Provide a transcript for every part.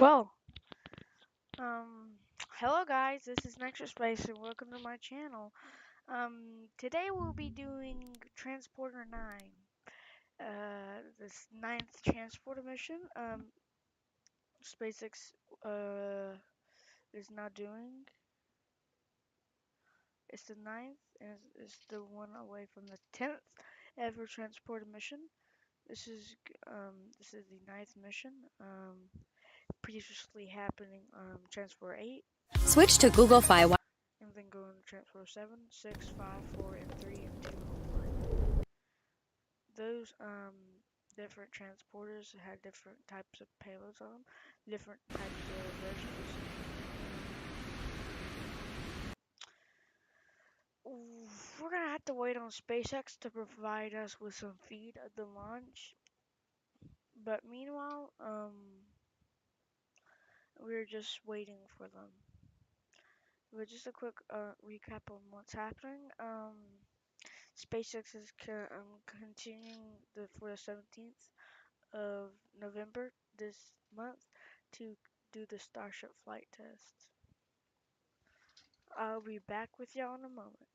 Well, um, hello guys, this is Nexus Space and welcome to my channel. Today we'll be doing Transporter 9, this ninth transporter mission, SpaceX, is now doing. It's the ninth, and it's the one away from the 10th ever transporter mission. This is the ninth mission, previously happening, Transporter 8. Switch to Google Fi. And then go into Transporter 7, 6, 5, 4, and 3, and 2, and 1. Those different transporters had different types of payloads on them, different types of versions. We're gonna have to wait on SpaceX to provide us with some feed at the launch. But meanwhile, we're just waiting for them. But just a quick recap on what's happening. SpaceX is continuing for the 17th of November this month to do the Starship flight tests. I'll be back with y'all in a moment.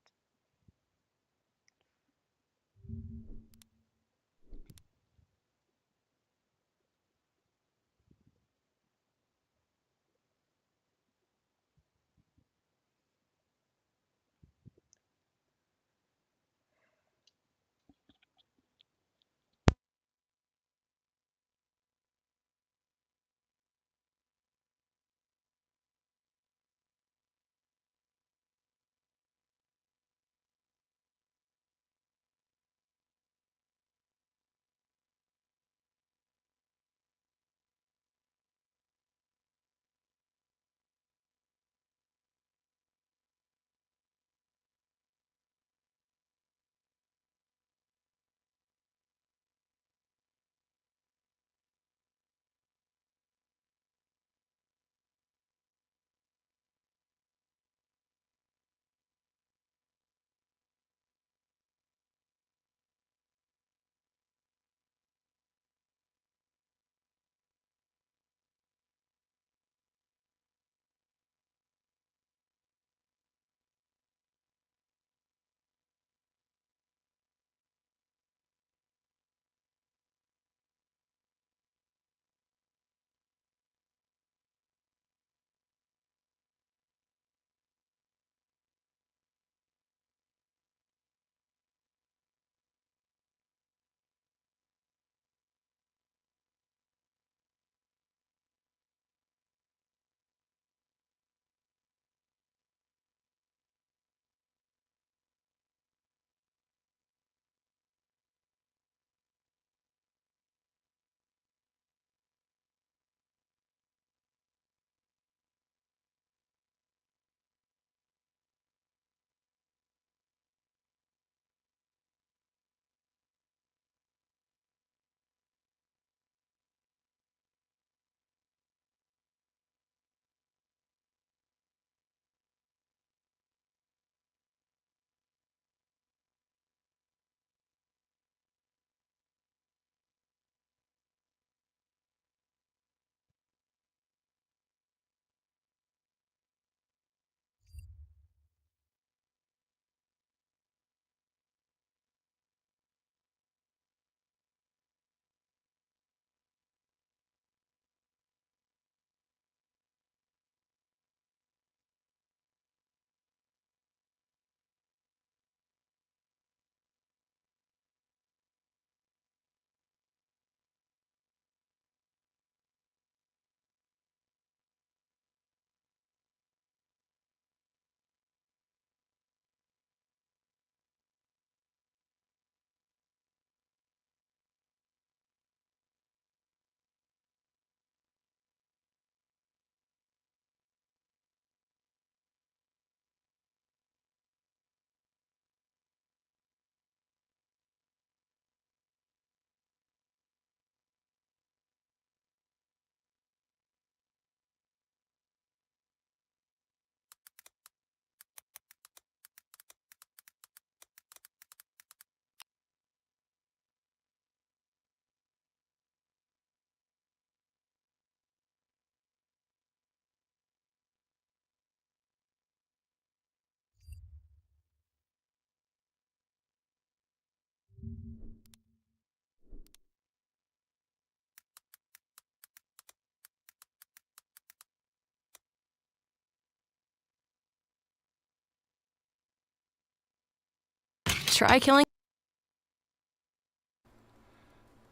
Try killing.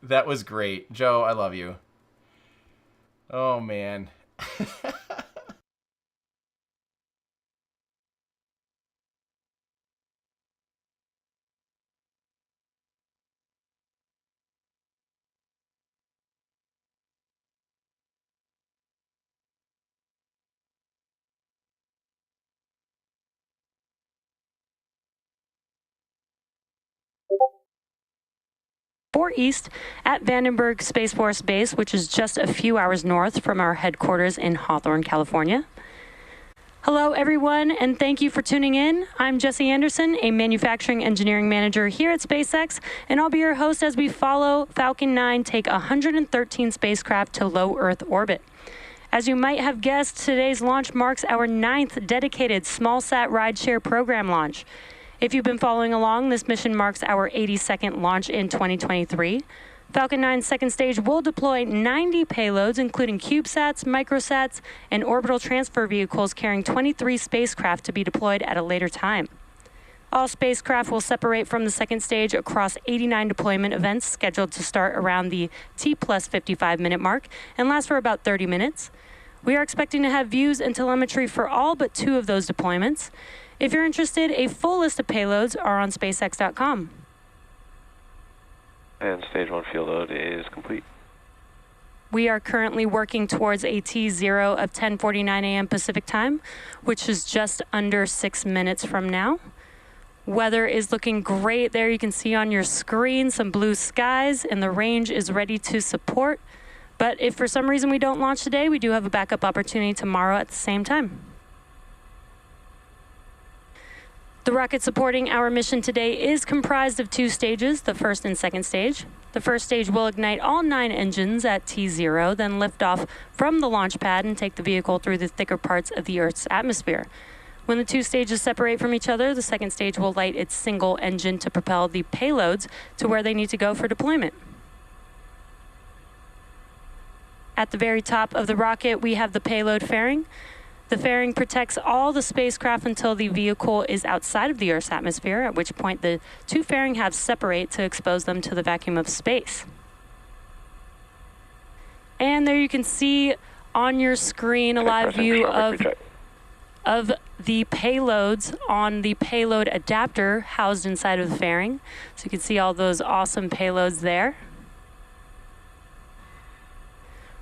That was great. Joe, I love you. Oh, man. East at Vandenberg Space Force Base, which is just a few hours north from our headquarters in Hawthorne, California. Hello, everyone, and thank you for tuning in. I'm Jesse Anderson, a manufacturing engineering manager here at SpaceX, and I'll be your host as we follow Falcon 9 take 113 spacecraft to low Earth orbit. As you might have guessed, today's launch marks our 9th dedicated small-sat rideshare program launch. If you've been following along, this mission marks our 82nd launch in 2023. Falcon 9's second stage will deploy 90 payloads, including CubeSats, microsats, and orbital transfer vehicles carrying 23 spacecraft to be deployed at a later time. All spacecraft will separate from the second stage across 89 deployment events scheduled to start around the T plus 55-minute mark and last for about 30 minutes. We are expecting to have views and telemetry for all but 2 of those deployments. If you're interested, a full list of payloads are on SpaceX.com. And stage 1 fuel load is complete. We are currently working towards a T0 of 10:49 a.m. Pacific time, which is just under 6 minutes from now. Weather is looking great there. You can see on your screen some blue skies, and the range is ready to support. But if for some reason we don't launch today, we do have a backup opportunity tomorrow at the same time. The rocket supporting our mission today is comprised of 2 stages, the first and second stage. The first stage will ignite all 9 engines at T0, then lift off from the launch pad and take the vehicle through the thicker parts of the Earth's atmosphere. When the 2 stages separate from each other, the second stage will light its single engine to propel the payloads to where they need to go for deployment. At the very top of the rocket, we have the payload fairing. The fairing protects all the spacecraft until the vehicle is outside of the Earth's atmosphere, at which point the 2 fairing halves separate to expose them to the vacuum of space. And there you can see on your screen a live view of the payloads on the payload adapter housed inside of the fairing. So you can see all those awesome payloads there.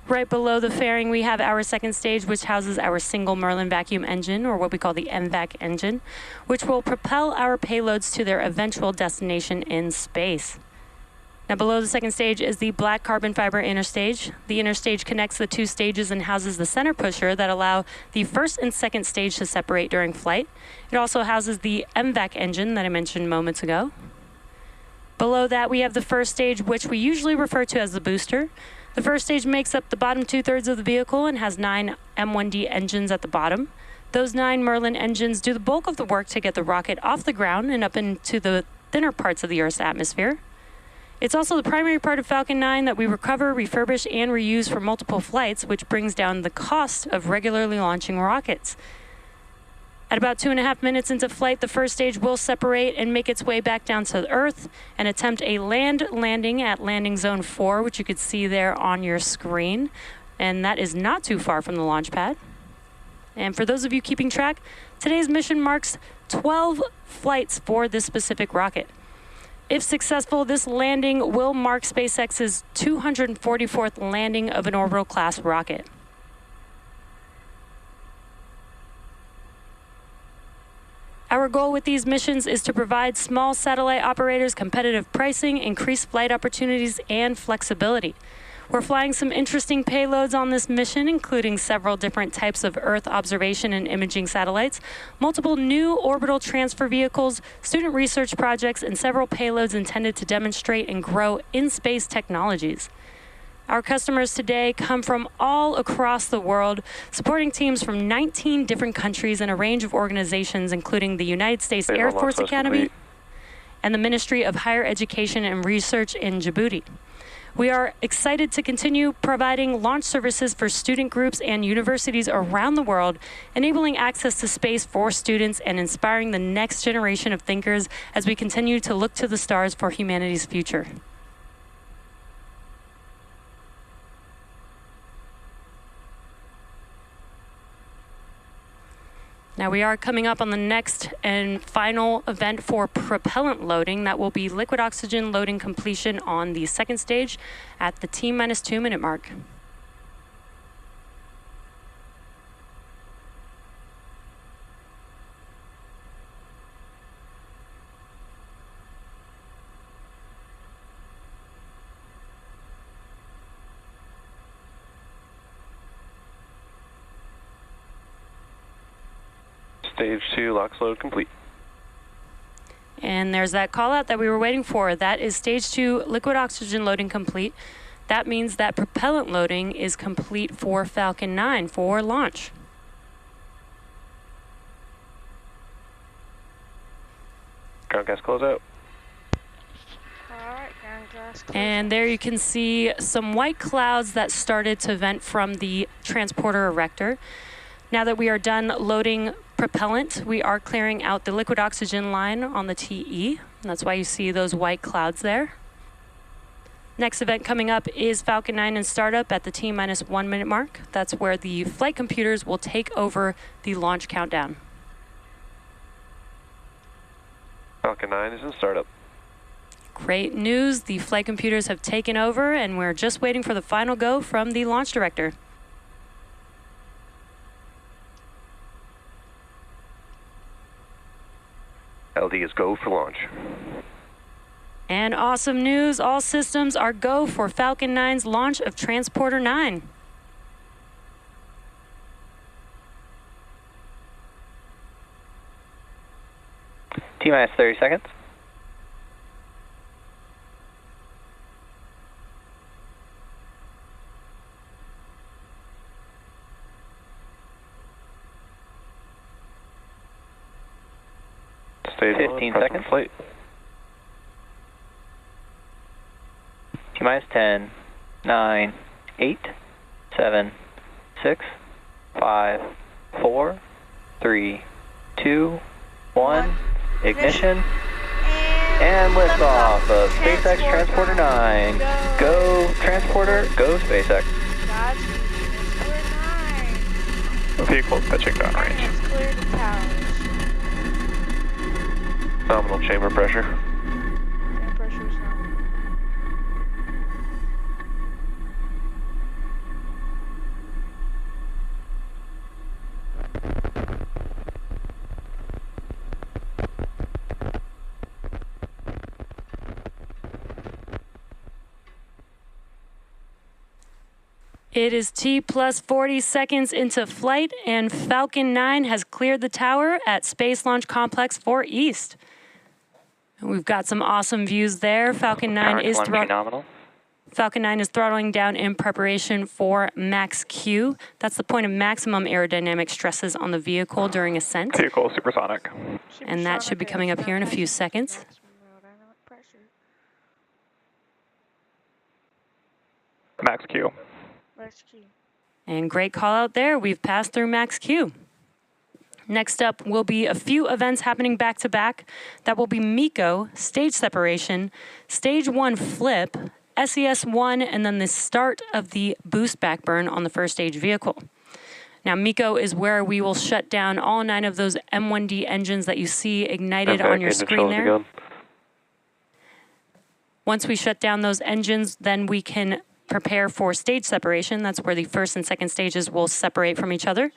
Right below the fairing, we have our second stage, which houses our single Merlin vacuum engine, or what we call the MVAC engine, which will propel our payloads to their eventual destination in space. Now, below the second stage is the black carbon fiber interstage. The interstage connects the 2 stages and houses the center pusher that allow the first and second stage to separate during flight. It also houses the MVAC engine that I mentioned moments ago. Below that, we have the first stage, which we usually refer to as the booster. The first stage makes up the bottom 2/3 of the vehicle and has 9 M1D engines at the bottom. Those 9 Merlin engines do the bulk of the work to get the rocket off the ground and up into the thinner parts of the Earth's atmosphere. It's also the primary part of Falcon 9 that we recover, refurbish, and reuse for multiple flights, which brings down the cost of regularly launching rockets. At about 2.5 minutes into flight, the first stage will separate and make its way back down to Earth and attempt a land landing at landing zone 4, which you could see there on your screen. And that is not too far from the launch pad. And for those of you keeping track, today's mission marks 12 flights for this specific rocket. If successful, this landing will mark SpaceX's 244th landing of an orbital class rocket. Our goal with these missions is to provide small satellite operators competitive pricing, increased flight opportunities, and flexibility. We're flying some interesting payloads on this mission, including several different types of Earth observation and imaging satellites, multiple new orbital transfer vehicles, student research projects, and several payloads intended to demonstrate and grow in-space technologies. Our customers today come from all across the world, supporting teams from 19 different countries and a range of organizations, including the United States Air Force Academy and the Ministry of Higher Education and Research in Djibouti. We are excited to continue providing launch services for student groups and universities around the world, enabling access to space for students and inspiring the next generation of thinkers as we continue to look to the stars for humanity's future. Now we are coming up on the next and final event for propellant loading. That will be liquid oxygen loading completion on the second stage at the T-minus 2 minute mark. Stage 2 LOX load complete. And there's that call out that we were waiting for. That is stage 2 liquid oxygen loading complete. That means that propellant loading is complete for Falcon 9 for launch. Ground gas closeout. Alright, ground gas close. And there you can see some white clouds that started to vent from the transporter erector. Now that we are done loading propellant, we are clearing out the liquid oxygen line on the TE. And that's why you see those white clouds there. Next event coming up is Falcon 9 in startup at the T-minus 1 minute mark. That's where the flight computers will take over the launch countdown. Falcon 9 is in startup. Great news. The flight computers have taken over and we're just waiting for the final go from the launch director. LD is go for launch. And awesome news, all systems are go for Falcon 9's launch of Transporter 9. T-minus 30 seconds. Stage 15 1, seconds. flight. T-minus 10, 9, 8, 7, 6, 5, 4, 3, 2, 1. Ignition. And liftoff of SpaceX Transporter 9. Go Transporter, go SpaceX. Godspeed, Transporter 9. Vehicles touching down range. Let's clear the towers. Nominal chamber pressure. Air pressure is nominal. It is T plus 40 seconds into flight and Falcon 9 has cleared the tower at Space Launch Complex 4 East. We've got some awesome views there. Falcon 9 is nominal. Falcon 9 is throttling down in preparation for max Q. That's the point of maximum aerodynamic stresses on the vehicle during ascent. Vehicle supersonic. And that should be coming up here in a few seconds. Maximum aerodynamic pressure. Max Q. Max Q. And great call out there. We've passed through max Q. Next up will be a few events happening back to back. That will be MECO, stage separation, stage 1 flip, SES-1, and then the start of the boost backburn on the first stage vehicle. Now, MECO is where we will shut down all 9 of those M1D engines that you see ignited on your screen there. Once we shut down those engines, then we can prepare for stage separation. That's where the first and second stages will separate from each other.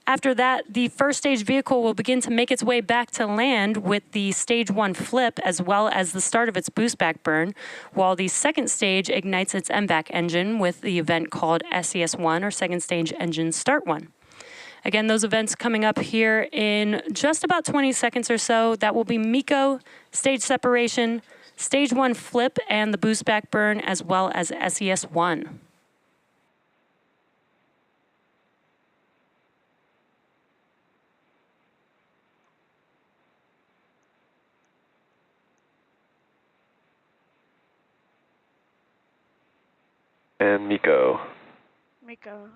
After that, the first stage vehicle will begin to make its way back to land with the stage 1 flip as well as the start of its boost back burn, while the second stage ignites its MVAC engine with the event called SES-1 or second stage engine start 1. Again, those events coming up here in just about 20 seconds or so. That will be MECO, stage separation, stage 1 flip, and the boost back burn as well as SES-1. And MECO. Miko.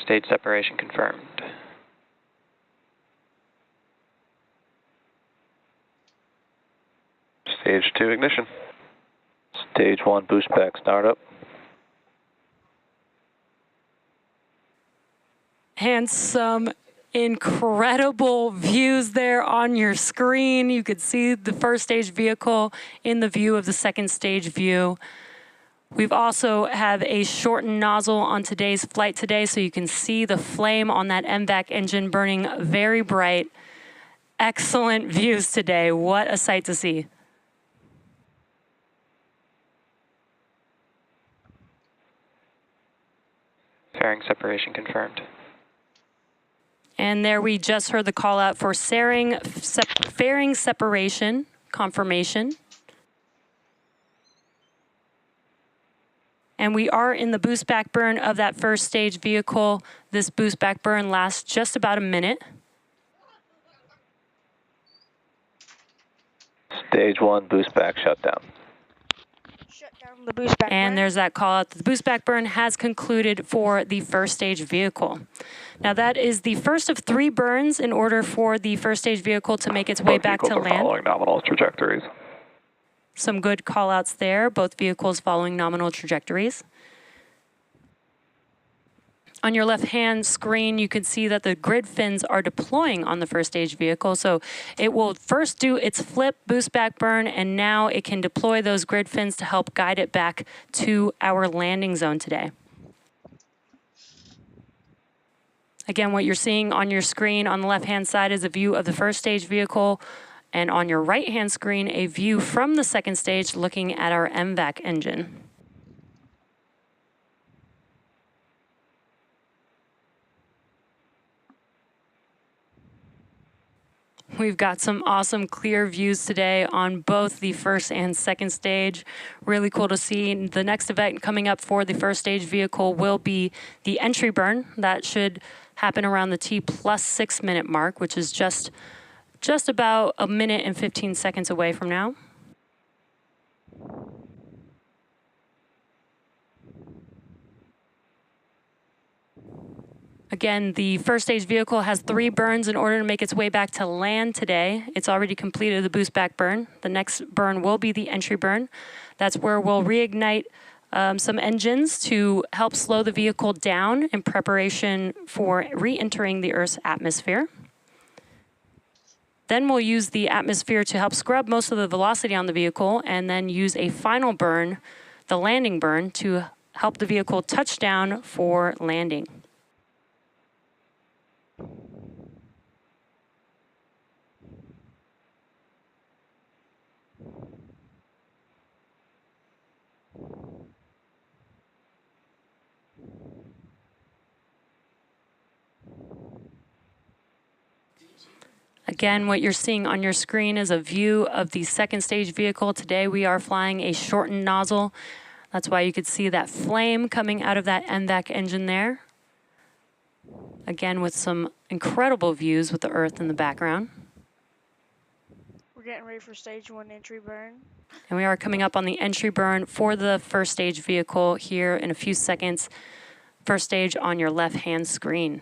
Stage separation confirmed. Stage 2 ignition. Stage 1 boost back startup. And some incredible views there on your screen. You could see the first stage vehicle in the view of the second stage view. We've also have a shortened nozzle on today's flight today, so you can see the flame on that MVAC engine burning very bright. Excellent views today. What a sight to see. Fairing separation confirmed. And there we just heard the call out for fairing separation confirmation. And we are in the boost back burn of that first stage vehicle. This boost back burn lasts just about a minute. Stage 1 boost back shutdown. Shut down the boost back And burn. there's that call out. The boost back burn has concluded for the first stage vehicle. Now that is the first of 3 burns in order for the first stage vehicle to make its way Both back to vehicles are land. following nominal trajectories. Some good call outs there, both vehicles following nominal trajectories. On your left-hand screen, you can see that the grid fins are deploying on the first stage vehicle. So it will first do its flip, boost back burn, and now it can deploy those grid fins to help guide it back to our landing zone today. Again, what you're seeing on your screen on the left-hand side is a view of the first stage vehicle, and on your right-hand screen, a view from the second stage looking at our MVAC engine. We've got some awesome clear views today on both the first and second stage. Really cool to see. The next event coming up for the first stage vehicle will be the entry burn. That should happen around the T+6 minute mark, which is just about a minute and 15 seconds away from now. Again, the first stage vehicle has 3 burns in order to make its way back to land today. It's already completed the boost back burn. The next burn will be the entry burn. That's where we'll reignite some engines to help slow the vehicle down in preparation for re-entering the Earth's atmosphere. Then we'll use the atmosphere to help scrub most of the velocity on the vehicle, and then use a final burn, the landing burn, to help the vehicle touch down for landing. Again, what you're seeing on your screen is a view of the second stage vehicle. Today we are flying a shortened nozzle. That's why you could see that flame coming out of that MVAC engine there. Again, with some incredible views with the Earth in the background. We're getting ready for stage 1 entry burn. And we are coming up on the entry burn for the first stage vehicle here in a few seconds. First stage on your left-hand screen.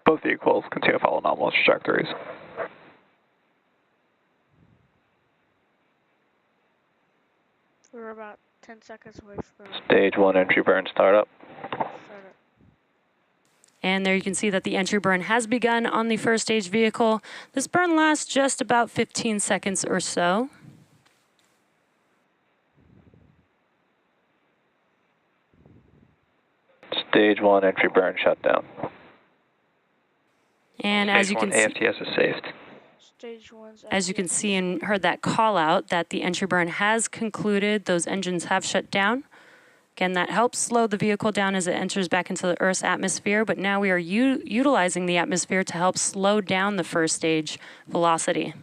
Both vehicles continue to follow nominal trajectories. We're about 10 seconds away from Stage 1 entry burn startup. startup. And there you can see that the entry burn has begun on the first stage vehicle. This burn lasts just about 15 seconds or so. Stage 1 entry burn shutdown. And as you can see, AFTS is saved. Stage 1's as you can see and heard that call out that the entry burn has concluded, those engines have shut down. Again, that helps slow the vehicle down as it enters back into the Earth's atmosphere, but now we are utilizing the atmosphere to help slow down the first stage velocity.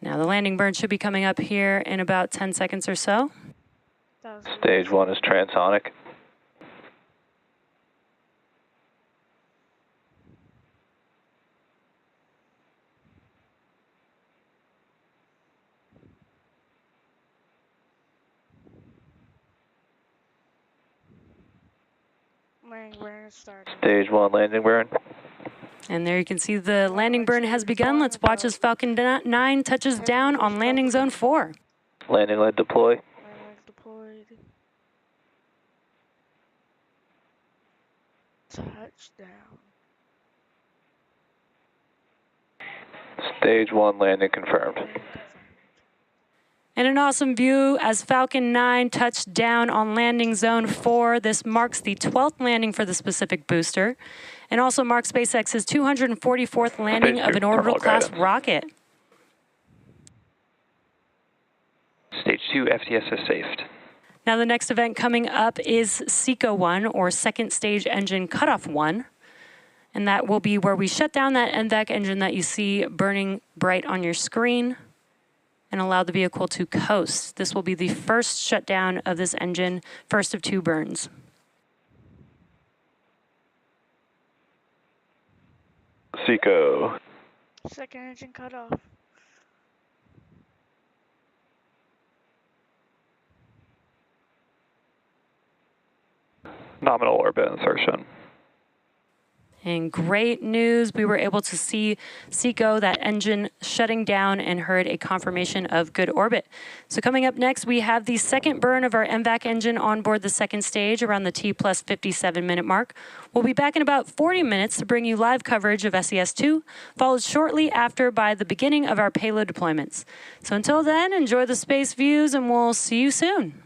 Now the landing burn should be coming up here in about 10 seconds or so. Stage 1 is transonic. Landing burn started. Stage 1 landing burn. And there you can see the landing burn has begun. Let's watch as Falcon 9 touches down on landing zone 4. Landing leg deploy. Landing leg deployed. Touchdown. Stage 1 landing confirmed. And an awesome view as Falcon 9 touched down on landing zone 4. This marks the 12th landing for the specific booster, and also marks SpaceX's 244th landing of an orbital-class rocket. Stage 2 FTS is safed. Now the next event coming up is SECO 1, or Second Stage Engine Cutoff 1. And that will be where we shut down that NVAC engine that you see burning bright on your screen and allow the vehicle to coast. This will be the first shutdown of this engine, first of 2 burns. SECO. Second engine cut off. Nominal orbit insertion. And great news, we were able to see SECO, that engine, shutting down and heard a confirmation of good orbit. So coming up next, we have the second burn of our MVAC engine on board the second stage around the T plus 57-minute mark. We'll be back in about 40 minutes to bring you live coverage of SES-2, followed shortly after by the beginning of our payload deployments. So until then, enjoy the space views and we'll see you soon.